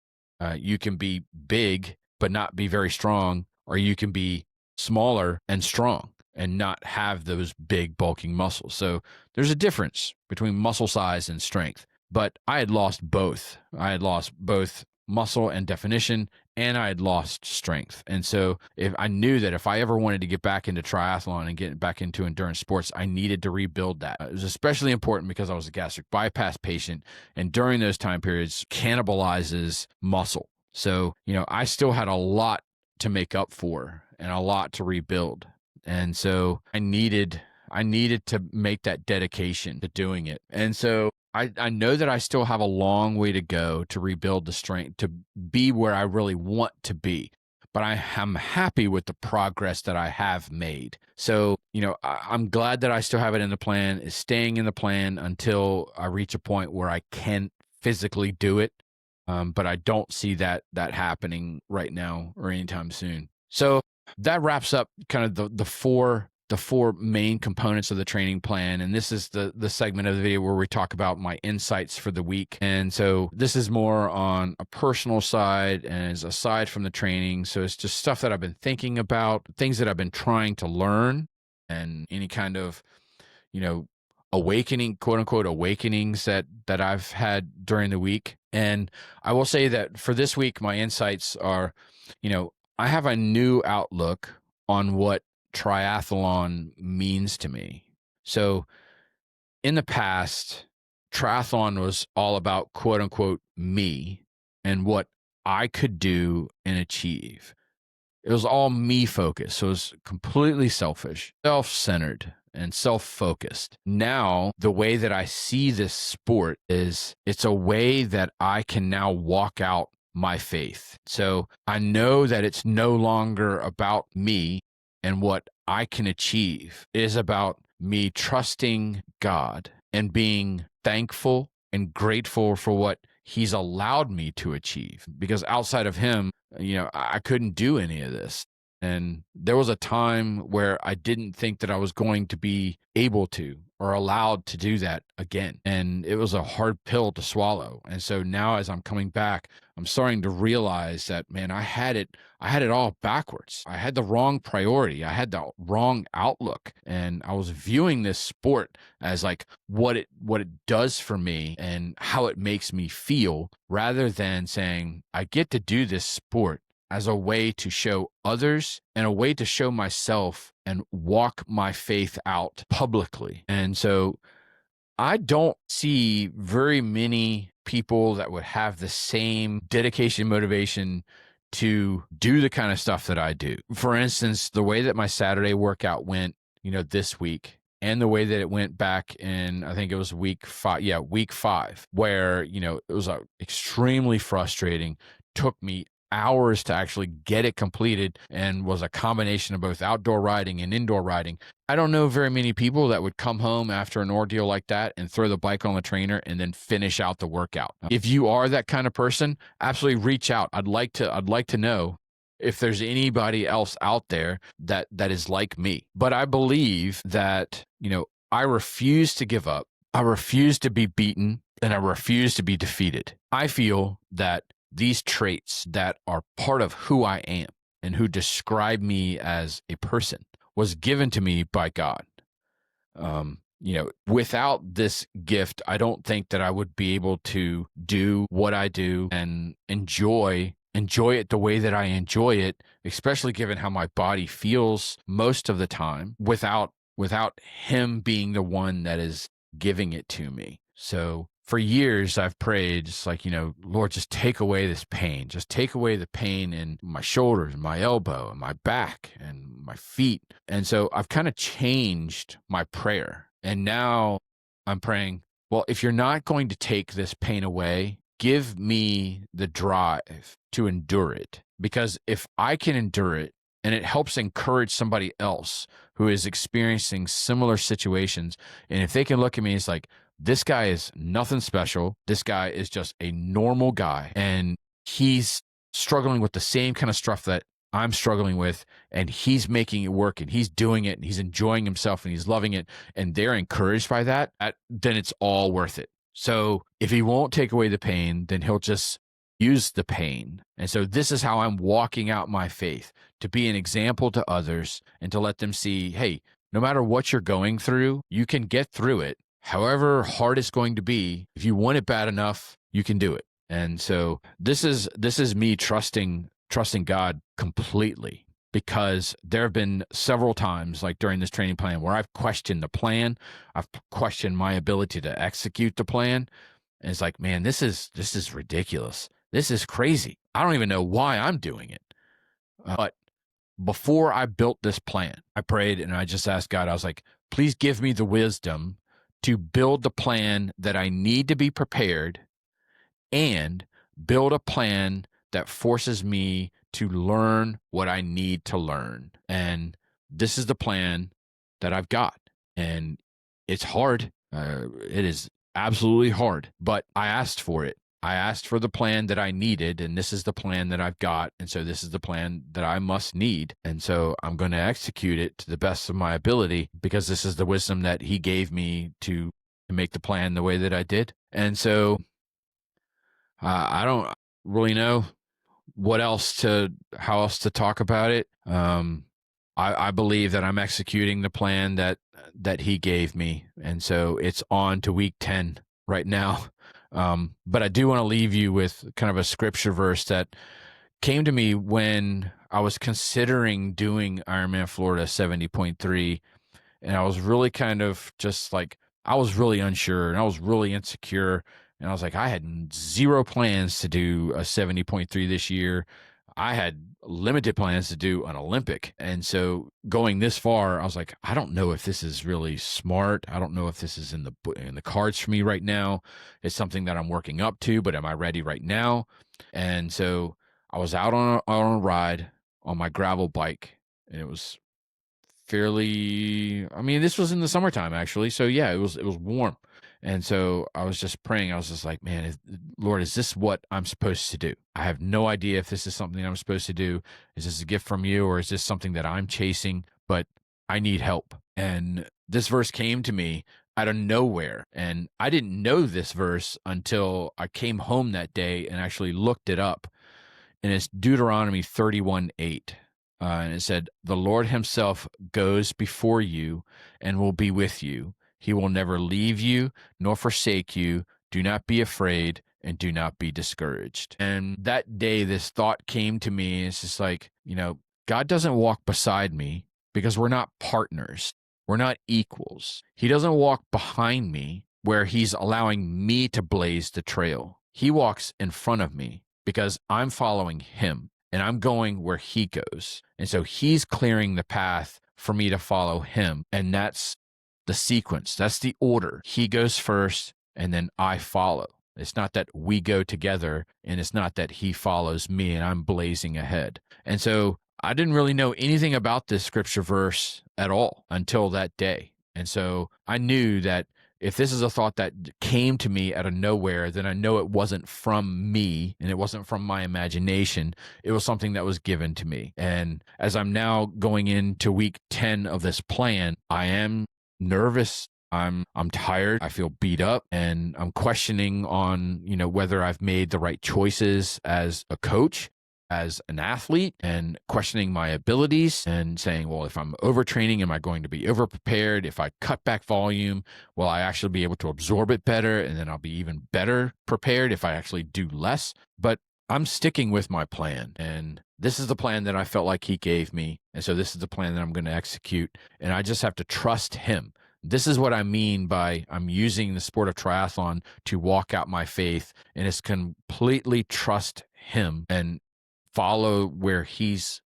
You can be big, but not be very strong, or you can be smaller and strong and not have those big bulking muscles. So there's a difference between muscle size and strength, but I had lost both. I had lost both muscle and definition, and I had lost strength. And so if I knew that if I ever wanted to get back into triathlon and get back into endurance sports, I needed to rebuild that. It was especially important because I was a gastric bypass patient, and during those time periods cannibalizes muscle. So, I still had a lot to make up for and a lot to rebuild. And so I needed to make that dedication to doing it. And so I know that I still have a long way to go to rebuild the strength to be where I really want to be. But I am happy with the progress that I have made. So, I'm glad that I still have it in the plan, is staying in the plan until I reach a point where I can physically do it. But I don't see that happening right now or anytime soon. So that wraps up kind of the four main components of the training plan. And this is the segment of the video where we talk about my insights for the week. And so this is more on a personal side and is aside from the training. So it's just stuff that I've been thinking about, things that I've been trying to learn, and any kind of, awakening, quote unquote, awakenings that I've had during the week. And I will say that for this week, my insights are, I have a new outlook on what triathlon means to me. So in the past, triathlon was all about, quote unquote, me and what I could do and achieve. It was all me focused. So it was completely selfish, self-centered, and self-focused. Now, the way that I see this sport is it's a way that I can now walk out my faith. So I know that it's no longer about me and what I can achieve. It is about me trusting God and being thankful and grateful for what He's allowed me to achieve. Because outside of Him, I couldn't do any of this. And there was a time where I didn't think that I was going to be able to or allowed to do that again. And it was a hard pill to swallow. And so now as I'm coming back, I'm starting to realize that, man, I had it all backwards. I had the wrong priority. I had the wrong outlook. And I was viewing this sport as like what it does for me and how it makes me feel, rather than saying, I get to do this sport as a way to show others and a way to show myself and walk my faith out publicly. And so I don't see very many people that would have the same dedication, motivation to do the kind of stuff that I do. For instance, the way that my Saturday workout went, this week, and the way that it went back in, I think it was week 5. Yeah, week 5, where, it was extremely frustrating, took me hours to actually get it completed, and was a combination of both outdoor riding and indoor riding. I don't know very many people that would come home after an ordeal like that and throw the bike on the trainer and then finish out the workout. If you are that kind of person, absolutely reach out. I'd like to know if there's anybody else out there that is like me. But I believe that, I refuse to give up. I refuse to be beaten, and I refuse to be defeated. I feel that these traits that are part of who I am and who describe me as a person was given to me by God. Without this gift, I don't think that I would be able to do what I do and enjoy it the way that I enjoy it, especially given how my body feels most of the time, without Him being the one that is giving it to me. So for years, I've prayed, just like, Lord, just take away this pain. Just take away the pain in my shoulders, my elbow, and my back, and my feet. And so I've kind of changed my prayer. And now I'm praying, well, if you're not going to take this pain away, give me the drive to endure it. Because if I can endure it, and it helps encourage somebody else who is experiencing similar situations, and if they can look at me, it's like, this guy is nothing special. This guy is just a normal guy, and he's struggling with the same kind of stuff that I'm struggling with, and he's making it work, and he's doing it, and he's enjoying himself, and he's loving it, and they're encouraged by that, then it's all worth it. So if he won't take away the pain, then he'll just use the pain. And so this is how I'm walking out my faith, to be an example to others and to let them see, hey, no matter what you're going through, you can get through it. However hard it's going to be, if you want it bad enough, you can do it. And so this is me trusting God completely, because there have been several times, like during this training plan, where I've questioned the plan. I've questioned my ability to execute the plan. And it's like, man, this is ridiculous. This is crazy. I don't even know why I'm doing it. But before I built this plan, I prayed and I just asked God, I was like, please give me the wisdom to build the plan that I need to be prepared, and build a plan that forces me to learn what I need to learn. And this is the plan that I've got. And it's hard. It is absolutely hard, but I asked for it. I asked for the plan that I needed, and this is the plan that I've got. And so this is the plan that I must need. And so I'm going to execute it to the best of my ability, because this is the wisdom that he gave me to make the plan the way that I did. And so I don't really know how else to talk about it. I believe that I'm executing the plan that he gave me. And so it's on to week 10 right now. But I do want to leave you with kind of a scripture verse that came to me when I was considering doing Ironman Florida 70.3. And I was really kind of just like, I was really unsure and I was really insecure. And I was like, I had zero plans to do a 70.3 this year. I had limited plans to do an Olympic. And so going this far, I was like, I don't know if this is really smart. I don't know if this is in the cards for me right now. It's something that I'm working up to, but am I ready right now? And so I was out on a ride on my gravel bike, and it was this was in the summertime actually. So yeah, it was warm. And so I was just praying. I was just like, man, Lord, is this what I'm supposed to do? I have no idea if this is something I'm supposed to do. Is this a gift from you, or is this something that I'm chasing? But I need help. And this verse came to me out of nowhere. And I didn't know this verse until I came home that day and actually looked it up. And it's Deuteronomy 31:8. And it said, the Lord himself goes before you and will be with you. He will never leave you nor forsake you. Do not be afraid and do not be discouraged. And that day, this thought came to me. It's just like, God doesn't walk beside me because we're not partners. We're not equals. He doesn't walk behind me where he's allowing me to blaze the trail. He walks in front of me because I'm following him and I'm going where he goes. And so he's clearing the path for me to follow him. And that's the sequence. That's the order. He goes first and then I follow. It's not that we go together, and it's not that he follows me and I'm blazing ahead. And so I didn't really know anything about this scripture verse at all until that day. And so I knew that if this is a thought that came to me out of nowhere, then I know it wasn't from me and it wasn't from my imagination. It was something that was given to me. And as I'm now going into week 10 of this plan, I am nervous. I'm tired. I feel beat up, and I'm questioning on, whether I've made the right choices as a coach, as an athlete, and questioning my abilities and saying, well, if I'm overtraining, am I going to be overprepared? If I cut back volume, will I actually be able to absorb it better? And then I'll be even better prepared if I actually do less. But I'm sticking with my plan, and this is the plan that I felt like he gave me. And so this is the plan that I'm going to execute, and I just have to trust him. This is what I mean by I'm using the sport of triathlon to walk out my faith, and it's completely trust him and follow where he's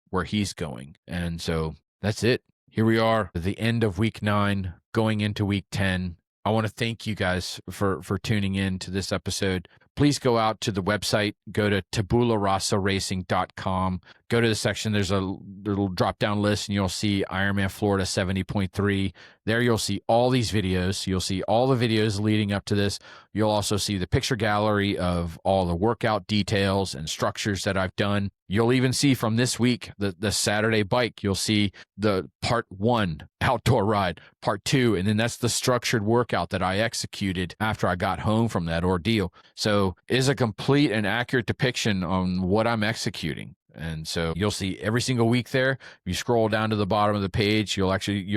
going. And so that's it. Here we are at the end of week 9, going into week 10. I want to thank you guys for tuning in to this episode. Please go out to the website, go to tabularasaracing.com, go to the section. There's a little drop down list, and you'll see Ironman Florida 70.3. There you'll see all these videos. You'll see all the videos leading up to this. You'll also see the picture gallery of all the workout details and structures that I've done. You'll even see from this week, the Saturday bike, you'll see the part 1 outdoor ride, part 2, and then that's the structured workout that I executed after I got home from that ordeal. So it is a complete and accurate depiction on what I'm executing. And so you'll see every single week there. If you scroll down to the bottom of the page, you'll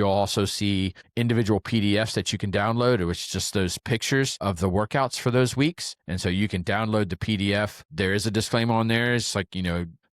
also see individual PDFs that you can download, which is just those pictures of the workouts for those weeks. And so you can download the PDF. There is a disclaimer on there. It's like,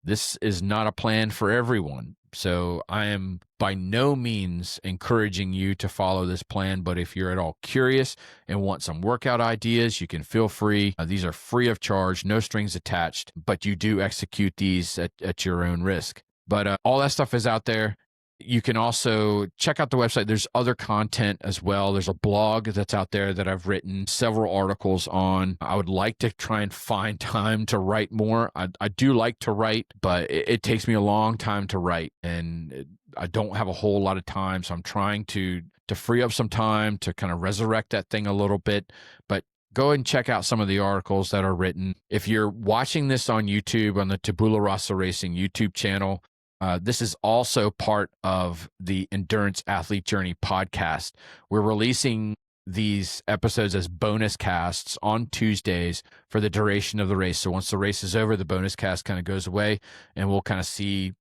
this is not a plan for everyone. So I am by no means encouraging you to follow this plan, but if you're at all curious and want some workout ideas, you can feel free. These are free of charge, no strings attached, but you do execute these at your own risk. But all that stuff is out there. You can also check out the website. There's other content as well. There's a blog that's out there that I've written several articles on. I would like to try and find time to write more. I do like to write, but it takes me a long time to write, and I don't have a whole lot of time. So I'm trying to free up some time to kind of resurrect that thing a little bit. But go ahead and check out some of the articles that are written. If you're watching this on YouTube, on the Tabula Rasa Racing YouTube channel, this is also part of the Endurance Athlete Journey podcast. We're releasing these episodes as bonus casts on Tuesdays for the duration of the race. So once the race is over, the bonus cast kind of goes away, and we'll kind of see,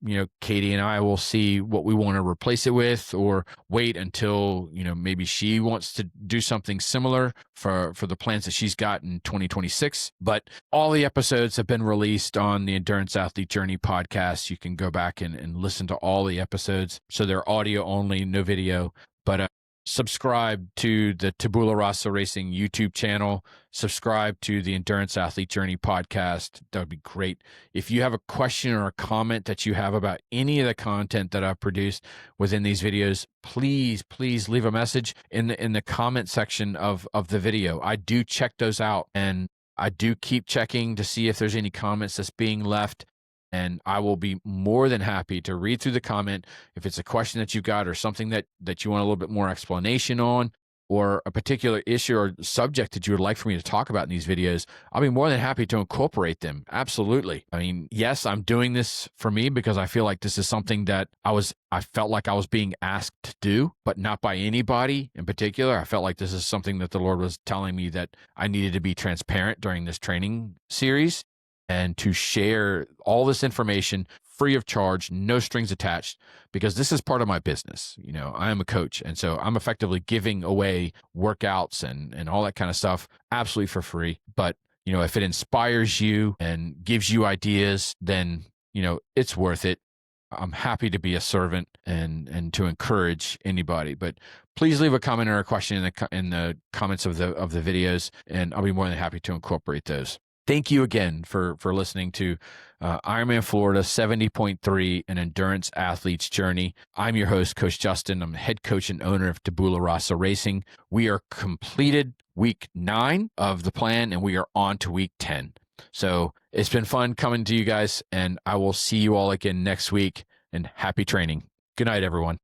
Katie and I will see what we want to replace it with, or wait until, maybe she wants to do something similar for the plans that she's got in 2026. But all the episodes have been released on the Endurance Athlete Journey podcast. You can go back and listen to all the episodes. So they're audio only, no video. But subscribe to the Tabula Rasa Racing YouTube channel. Subscribe to the Endurance Athlete Journey podcast. That would be great. If you have a question or a comment that you have about any of the content that I've produced within these videos, please leave a message in the comment section of the video. I do check those out, and I do keep checking to see if there's any comments that's being left. And I will be more than happy to read through the comment. If it's a question that you got, or something that you want a little bit more explanation on, or a particular issue or subject that you would like for me to talk about in these videos, I'll be more than happy to incorporate them. Absolutely. I mean, yes, I'm doing this for me because I feel like this is something that I felt like I was being asked to do, but not by anybody in particular. I felt like this is something that the Lord was telling me that I needed to be transparent during this training series, and to share all this information free of charge, no strings attached, because this is part of my business. I am a coach, and so I'm effectively giving away workouts and all that kind of stuff absolutely for free. But, if it inspires you and gives you ideas, then, it's worth it. I'm happy to be a servant and to encourage anybody. But please leave a comment or a question in the comments of the videos, and I'll be more than happy to incorporate those. Thank you again for listening to Ironman Florida 70.3, an endurance athlete's journey. I'm your host, Coach Justin. I'm the head coach and owner of Tabula Rasa Racing. We are completed week 9 of the plan, and we are on to week 10. So it's been fun coming to you guys, and I will see you all again next week, and happy training. Good night, everyone.